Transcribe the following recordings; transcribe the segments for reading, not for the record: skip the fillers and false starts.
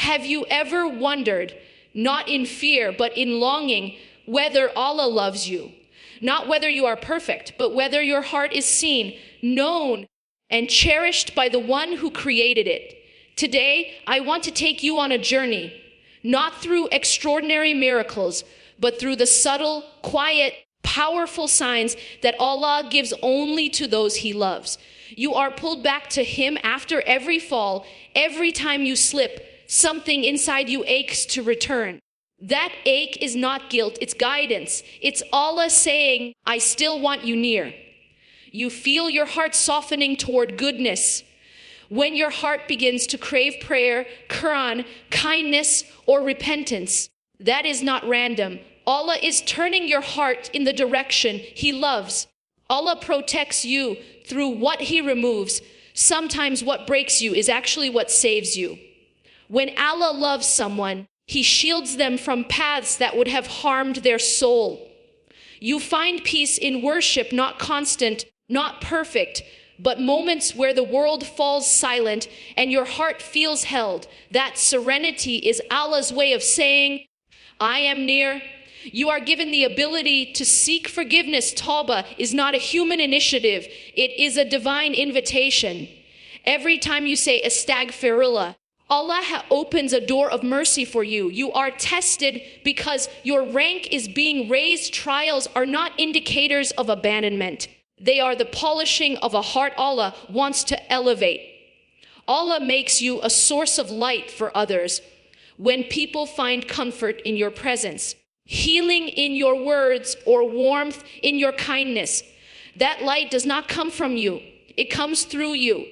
Have you ever wondered, not in fear, but in longing, whether Allah loves you? Not whether you are perfect, but whether your heart is seen, known, and cherished by the one who created it. Today, I want to take you on a journey, not through extraordinary miracles, but through the subtle, quiet, powerful signs that Allah gives only to those He loves. You are pulled back to Him after every fall. Every time you slip, something inside you aches to return. That ache is not guilt, it's guidance. It's Allah saying, I still want you near. You feel your heart softening toward goodness. When your heart begins to crave prayer, Quran, kindness, or repentance, that is not random. Allah is turning your heart in the direction He loves. Allah protects you through what He removes. Sometimes what breaks you is actually what saves you. When Allah loves someone, He shields them from paths that would have harmed their soul. You find peace in worship, not constant, not perfect, but moments where the world falls silent and your heart feels held. That serenity is Allah's way of saying, I am near. You are given the ability to seek forgiveness. Tawbah is not a human initiative. It is a divine invitation. Every time you say astaghfirullah, Allah opens a door of mercy for you. You are tested because your rank is being raised. Trials are not indicators of abandonment. They are the polishing of a heart Allah wants to elevate. Allah makes you a source of light for others. When people find comfort in your presence, healing in your words, or warmth in your kindness, that light does not come from you. It comes through you.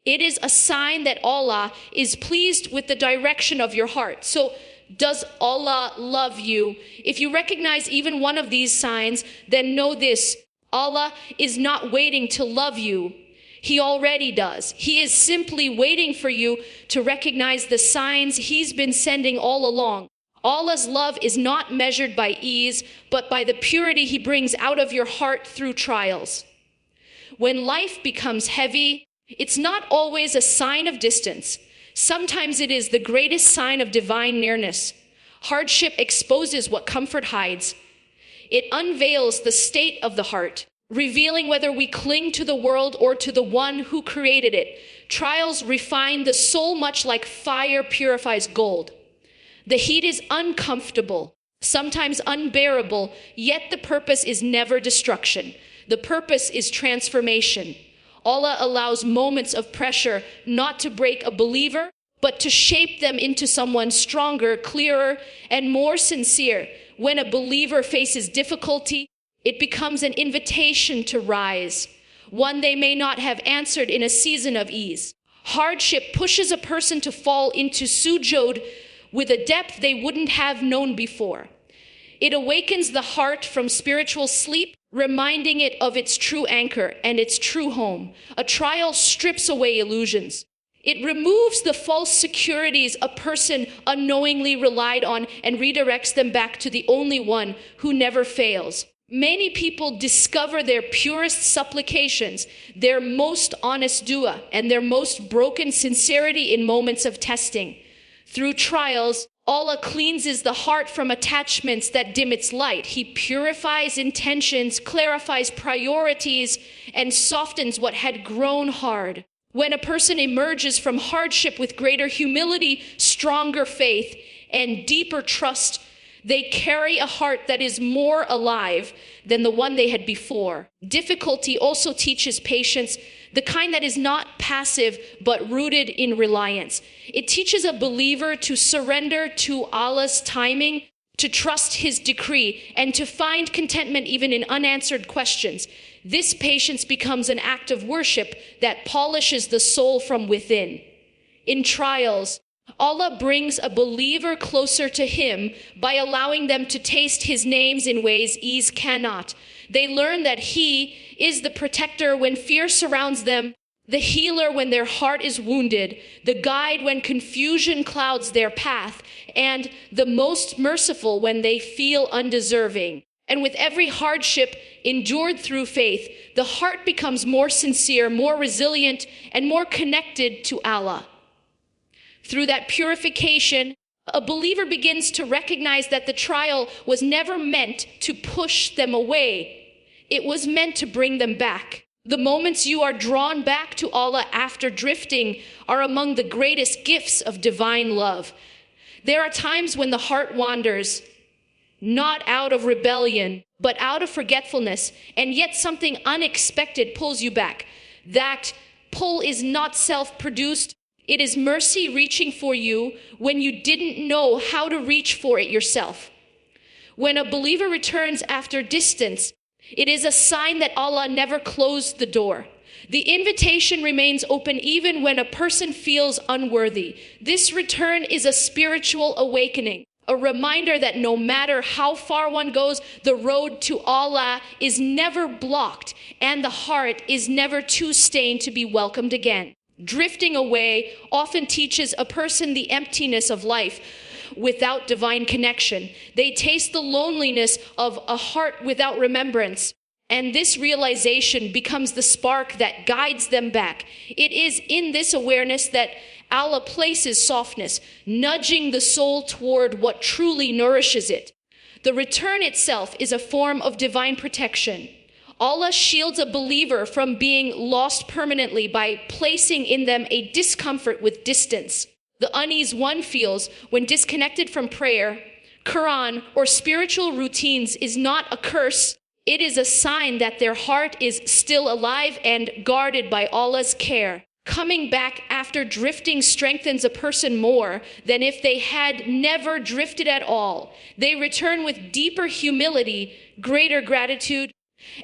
It is a sign that Allah is pleased with the direction of your heart. So, does Allah love you? If you recognize even one of these signs, then know this: Allah is not waiting to love you. He already does. He is simply waiting for you to recognize the signs He's been sending all along. Allah's love is not measured by ease, but by the purity He brings out of your heart through trials. When life becomes heavy, it's not always a sign of distance. Sometimes it is the greatest sign of divine nearness. Hardship exposes what comfort hides. It unveils the state of the heart, revealing whether we cling to the world or to the one who created it. Trials refine the soul much like fire purifies gold. The heat is uncomfortable, sometimes unbearable, yet the purpose is never destruction. The purpose is transformation. Allah allows moments of pressure not to break a believer, but to shape them into someone stronger, clearer, and more sincere. When a believer faces difficulty, it becomes an invitation to rise, one they may not have answered in a season of ease. Hardship pushes a person to fall into sujood with a depth they wouldn't have known before. It awakens the heart from spiritual sleep, reminding it of its true anchor and its true home. A trial strips away illusions. It removes the false securities a person unknowingly relied on and redirects them back to the only one who never fails. Many people discover their purest supplications, their most honest dua, and their most broken sincerity in moments of testing. Through trials, Allah cleanses the heart from attachments that dim its light. He purifies intentions, clarifies priorities, and softens what had grown hard. When a person emerges from hardship with greater humility, stronger faith, and deeper trust, they carry a heart that is more alive than the one they had before. Difficulty also teaches patience, the kind that is not passive but rooted in reliance. It teaches a believer to surrender to Allah's timing, to trust His decree, and to find contentment even in unanswered questions. This patience becomes an act of worship that polishes the soul from within. In trials, Allah brings a believer closer to Him by allowing them to taste His names in ways ease cannot. They learn that He is the protector when fear surrounds them, the healer when their heart is wounded, the guide when confusion clouds their path, and the most merciful when they feel undeserving. And with every hardship endured through faith, the heart becomes more sincere, more resilient, and more connected to Allah. Through that purification, a believer begins to recognize that the trial was never meant to push them away. It was meant to bring them back. The moments you are drawn back to Allah after drifting are among the greatest gifts of divine love. There are times when the heart wanders, not out of rebellion, but out of forgetfulness, and yet something unexpected pulls you back. That pull is not self-produced. It is mercy reaching for you when you didn't know how to reach for it yourself. When a believer returns after distance, it is a sign that Allah never closed the door. The invitation remains open even when a person feels unworthy. This return is a spiritual awakening, a reminder that no matter how far one goes, the road to Allah is never blocked and the heart is never too stained to be welcomed again. Drifting away often teaches a person the emptiness of life without divine connection. They taste the loneliness of a heart without remembrance, and this realization becomes the spark that guides them back. It is in this awareness that Allah places softness, nudging the soul toward what truly nourishes it. The return itself is a form of divine protection. Allah shields a believer from being lost permanently by placing in them a discomfort with distance. The unease one feels when disconnected from prayer, Quran, or spiritual routines is not a curse. It is a sign that their heart is still alive and guarded by Allah's care. Coming back after drifting strengthens a person more than if they had never drifted at all. They return with deeper humility, greater gratitude,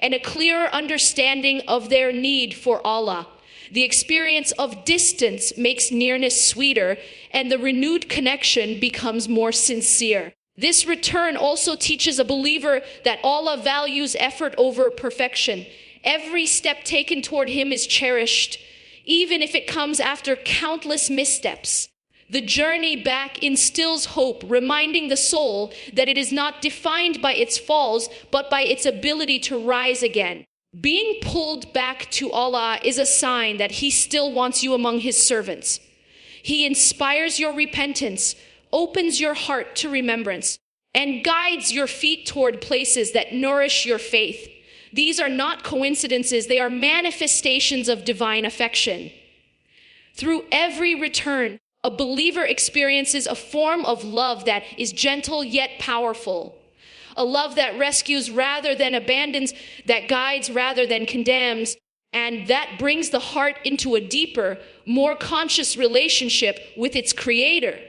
and a clearer understanding of their need for Allah. The experience of distance makes nearness sweeter, and the renewed connection becomes more sincere. This return also teaches a believer that Allah values effort over perfection. Every step taken toward Him is cherished, even if it comes after countless missteps. The journey back instills hope, reminding the soul that it is not defined by its falls, but by its ability to rise again. Being pulled back to Allah is a sign that He still wants you among His servants. He inspires your repentance, opens your heart to remembrance, and guides your feet toward places that nourish your faith. These are not coincidences, they are manifestations of divine affection. Through every return, a believer experiences a form of love that is gentle yet powerful. A love that rescues rather than abandons, that guides rather than condemns, and that brings the heart into a deeper, more conscious relationship with its creator.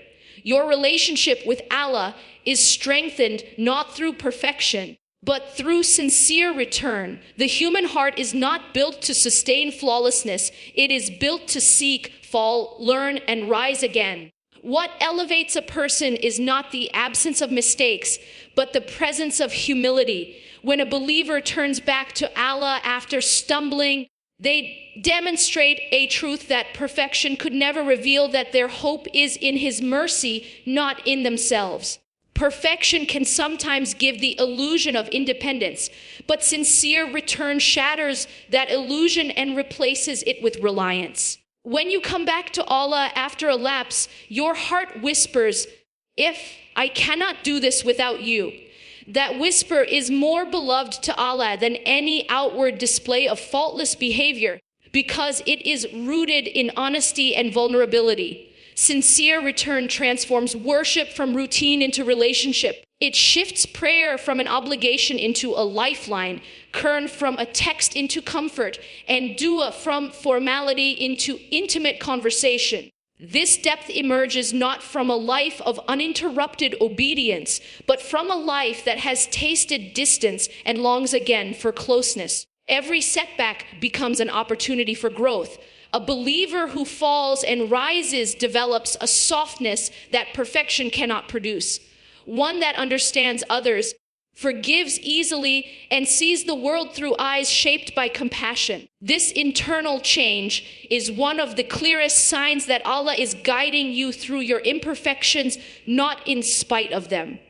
Your relationship with Allah is strengthened not through perfection, but through sincere return. The human heart is not built to sustain flawlessness. It is built to seek, fall, learn, and rise again. What elevates a person is not the absence of mistakes, but the presence of humility. When a believer turns back to Allah after stumbling, they demonstrate a truth that perfection could never reveal, that their hope is in His mercy, not in themselves. Perfection can sometimes give the illusion of independence, but sincere return shatters that illusion and replaces it with reliance. When you come back to Allah after a lapse, your heart whispers, "If I cannot do this without you." That whisper is more beloved to Allah than any outward display of faultless behavior, because it is rooted in honesty and vulnerability. Sincere return transforms worship from routine into relationship. It shifts prayer from an obligation into a lifeline, Qur'an from a text into comfort, and dua from formality into intimate conversation. This depth emerges not from a life of uninterrupted obedience, but from a life that has tasted distance and longs again for closeness. Every setback becomes an opportunity for growth. A believer who falls and rises develops a softness that perfection cannot produce. One that understands others, forgives easily, and sees the world through eyes shaped by compassion. This internal change is one of the clearest signs that Allah is guiding you through your imperfections, not in spite of them.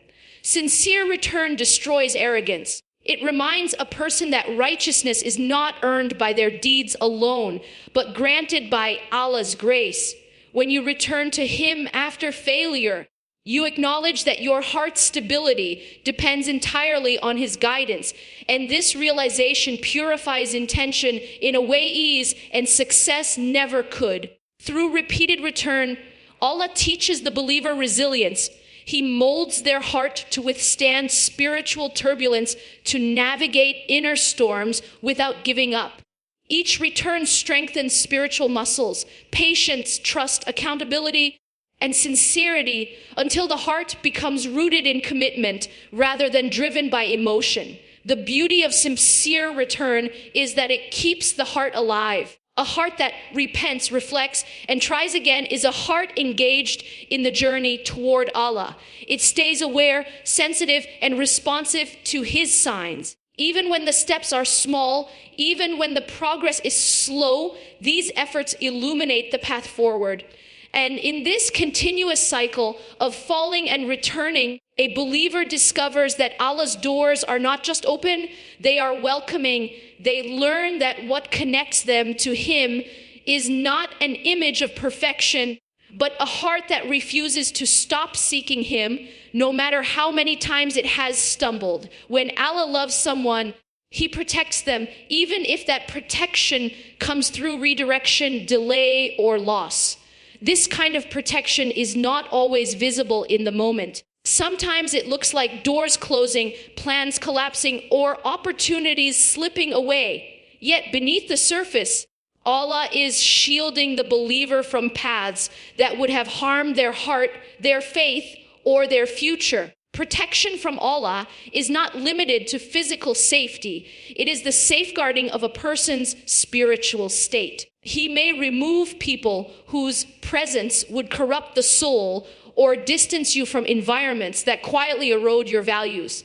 Sincere return destroys arrogance. It reminds a person that righteousness is not earned by their deeds alone, but granted by Allah's grace. When you return to Him after failure, you acknowledge that your heart's stability depends entirely on His guidance, and this realization purifies intention in a way ease and success never could. Through repeated return, Allah teaches the believer resilience. He molds their heart to withstand spiritual turbulence, to navigate inner storms without giving up. Each return strengthens spiritual muscles, patience, trust, accountability, and sincerity until the heart becomes rooted in commitment rather than driven by emotion. The beauty of sincere return is that it keeps the heart alive. A heart that repents, reflects, and tries again is a heart engaged in the journey toward Allah. It stays aware, sensitive, and responsive to His signs. Even when the steps are small, even when the progress is slow, these efforts illuminate the path forward. And in this continuous cycle of falling and returning, a believer discovers that Allah's doors are not just open, they are welcoming. They learn that what connects them to Him is not an image of perfection, but a heart that refuses to stop seeking Him, no matter how many times it has stumbled. When Allah loves someone, He protects them, even if that protection comes through redirection, delay, or loss. This kind of protection is not always visible in the moment. Sometimes it looks like doors closing, plans collapsing, or opportunities slipping away. Yet beneath the surface, Allah is shielding the believer from paths that would have harmed their heart, their faith, or their future. Protection from Allah is not limited to physical safety. It is the safeguarding of a person's spiritual state. He may remove people whose presence would corrupt the soul or distance you from environments that quietly erode your values.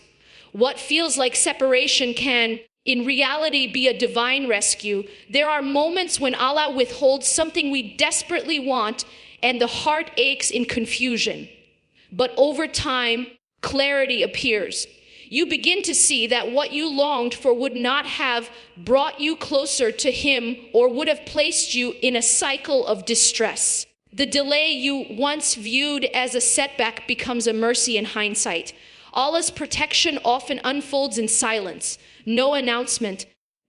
What feels like separation can, in reality, be a divine rescue. There are moments when Allah withholds something we desperately want, and the heart aches in confusion. But over time, clarity appears. You begin to see that what you longed for would not have brought you closer to Him or would have placed you in a cycle of distress. The delay you once viewed as a setback becomes a mercy in hindsight. Allah's protection often unfolds in silence. No announcement,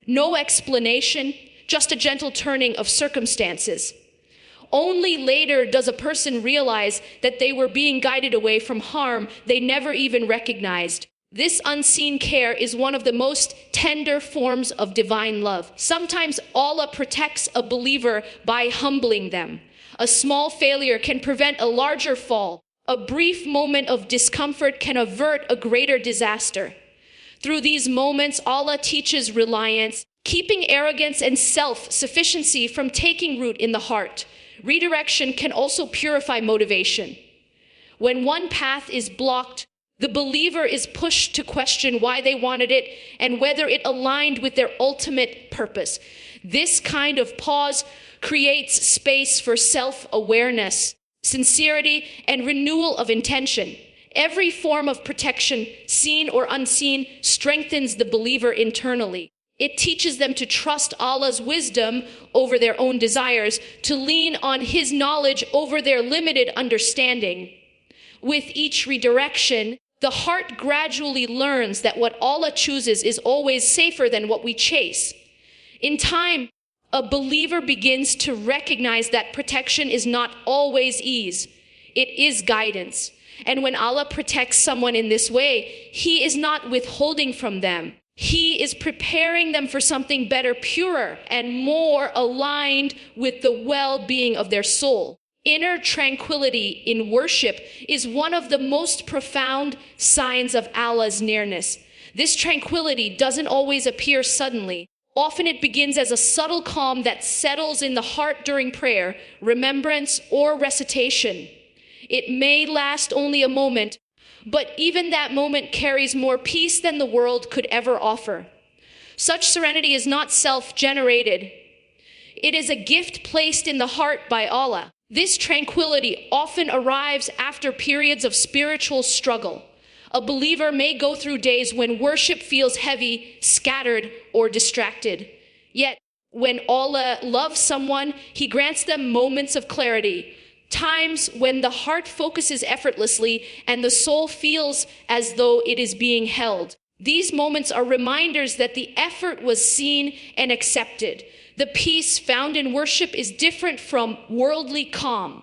no explanation, just a gentle turning of circumstances. Only later does a person realize that they were being guided away from harm they never even recognized. This unseen care is one of the most tender forms of divine love. Sometimes Allah protects a believer by humbling them. A small failure can prevent a larger fall. A brief moment of discomfort can avert a greater disaster. Through these moments, Allah teaches reliance, keeping arrogance and self-sufficiency from taking root in the heart. Redirection can also purify motivation. When one path is blocked, the believer is pushed to question why they wanted it and whether it aligned with their ultimate purpose. This kind of pause creates space for self-awareness, sincerity, and renewal of intention. Every form of protection, seen or unseen, strengthens the believer internally. It teaches them to trust Allah's wisdom over their own desires, to lean on His knowledge over their limited understanding. With each redirection, the heart gradually learns that what Allah chooses is always safer than what we chase. In time, a believer begins to recognize that protection is not always ease. It is guidance. And when Allah protects someone in this way, He is not withholding from them. He is preparing them for something better, purer, and more aligned with the well-being of their soul. Inner tranquility in worship is one of the most profound signs of Allah's nearness. This tranquility doesn't always appear suddenly. Often it begins as a subtle calm that settles in the heart during prayer, remembrance, or recitation. It may last only a moment, but even that moment carries more peace than the world could ever offer. Such serenity is not self-generated. It is a gift placed in the heart by Allah. This tranquility often arrives after periods of spiritual struggle. A believer may go through days when worship feels heavy, scattered, or distracted. Yet, when Allah loves someone, He grants them moments of clarity, times when the heart focuses effortlessly and the soul feels as though it is being held. These moments are reminders that the effort was seen and accepted. The peace found in worship is different from worldly calm.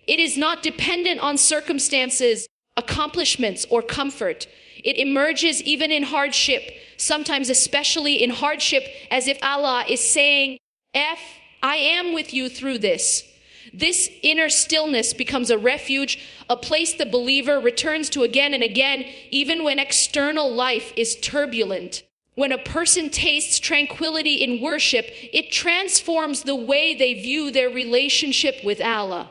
It is not dependent on circumstances, accomplishments, or comfort. It emerges even in hardship, sometimes especially in hardship, as if Allah is saying, I am with you through this. This inner stillness becomes a refuge, a place the believer returns to again and again, even when external life is turbulent. When a person tastes tranquility in worship, it transforms the way they view their relationship with Allah.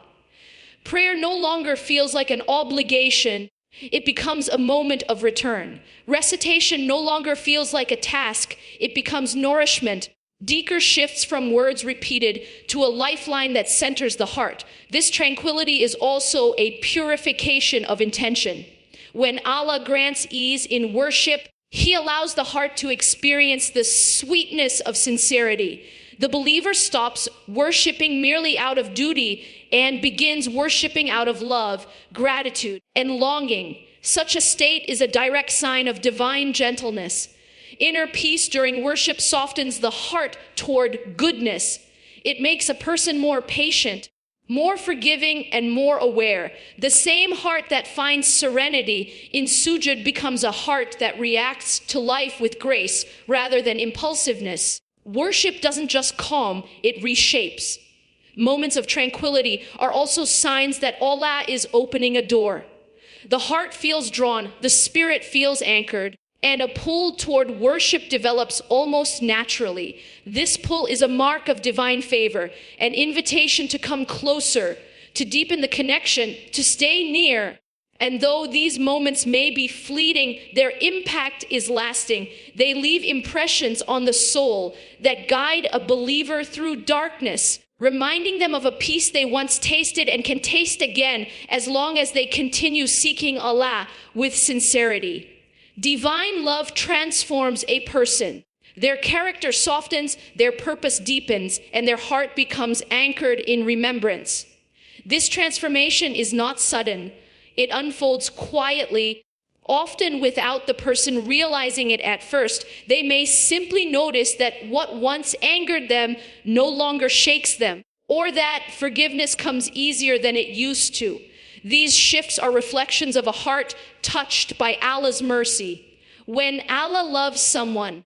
Prayer no longer feels like an obligation. It becomes a moment of return. Recitation no longer feels like a task. It becomes nourishment. Dhikr shifts from words repeated to a lifeline that centers the heart. This tranquility is also a purification of intention. When Allah grants ease in worship, He allows the heart to experience the sweetness of sincerity. The believer stops worshiping merely out of duty and begins worshiping out of love, gratitude, and longing. Such a state is a direct sign of divine gentleness. Inner peace during worship softens the heart toward goodness. It makes a person more patient, more forgiving, and more aware. The same heart that finds serenity in sujud becomes a heart that reacts to life with grace rather than impulsiveness. Worship doesn't just calm, it reshapes. Moments of tranquility are also signs that Allah is opening a door. The heart feels drawn, the spirit feels anchored, and a pull toward worship develops almost naturally. This pull is a mark of divine favor, an invitation to come closer, to deepen the connection, to stay near. And though these moments may be fleeting, their impact is lasting. They leave impressions on the soul that guide a believer through darkness, reminding them of a peace they once tasted and can taste again as long as they continue seeking Allah with sincerity. Divine love transforms a person. Their character softens, their purpose deepens, and their heart becomes anchored in remembrance. This transformation is not sudden. It unfolds quietly, often without the person realizing it at first. They may simply notice that what once angered them no longer shakes them, or that forgiveness comes easier than it used to. These shifts are reflections of a heart touched by Allah's mercy. When Allah loves someone,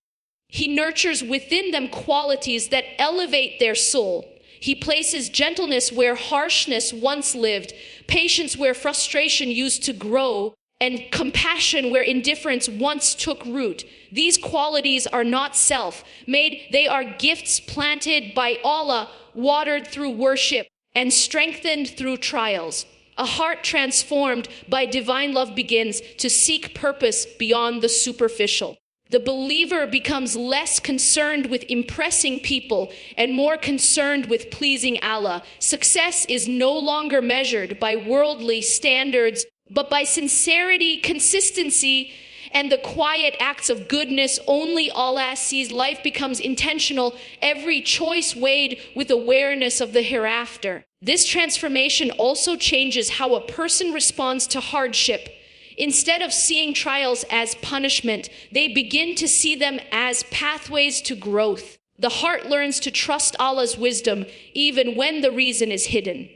He nurtures within them qualities that elevate their soul. He places gentleness where harshness once lived, patience where frustration used to grow, and compassion where indifference once took root. These qualities are not self-made. They are gifts planted by Allah, watered through worship, and strengthened through trials. A heart transformed by divine love begins to seek purpose beyond the superficial. The believer becomes less concerned with impressing people and more concerned with pleasing Allah. Success is no longer measured by worldly standards, but by sincerity, consistency, and the quiet acts of goodness only Allah sees. Life becomes intentional, every choice weighed with awareness of the hereafter. This transformation also changes how a person responds to hardship. Instead of seeing trials as punishment, they begin to see them as pathways to growth. The heart learns to trust Allah's wisdom even when the reason is hidden.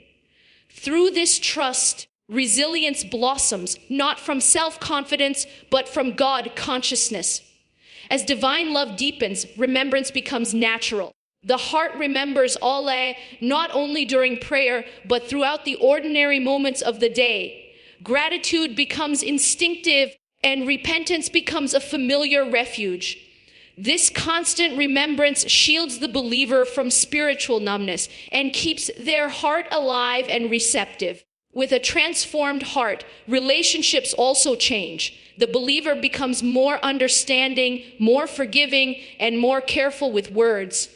Through this trust, resilience blossoms, not from self-confidence, but from God consciousness. As divine love deepens, remembrance becomes natural. The heart remembers Allah not only during prayer, but throughout the ordinary moments of the day. Gratitude becomes instinctive, and repentance becomes a familiar refuge. This constant remembrance shields the believer from spiritual numbness and keeps their heart alive and receptive. With a transformed heart, relationships also change. The believer becomes more understanding, more forgiving, and more careful with words.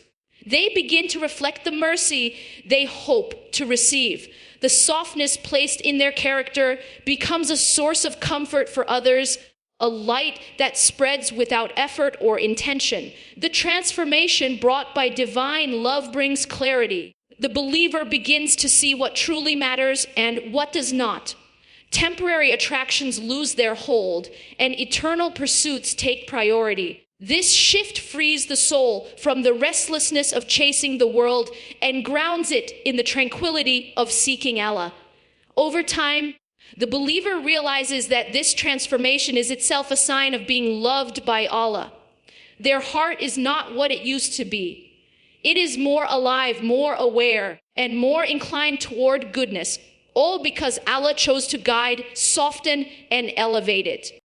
They begin to reflect the mercy they hope to receive. The softness placed in their character becomes a source of comfort for others, a light that spreads without effort or intention. The transformation brought by divine love brings clarity. the believer begins to see what truly matters and what does not. Temporary attractions lose their hold, and eternal pursuits take priority. This shift frees the soul from the restlessness of chasing the world and grounds it in the tranquility of seeking Allah. Over time, the believer realizes that this transformation is itself a sign of being loved by Allah. Their heart is not what it used to be. It is more alive, more aware, and more inclined toward goodness, all because Allah chose to guide, soften, and elevate it.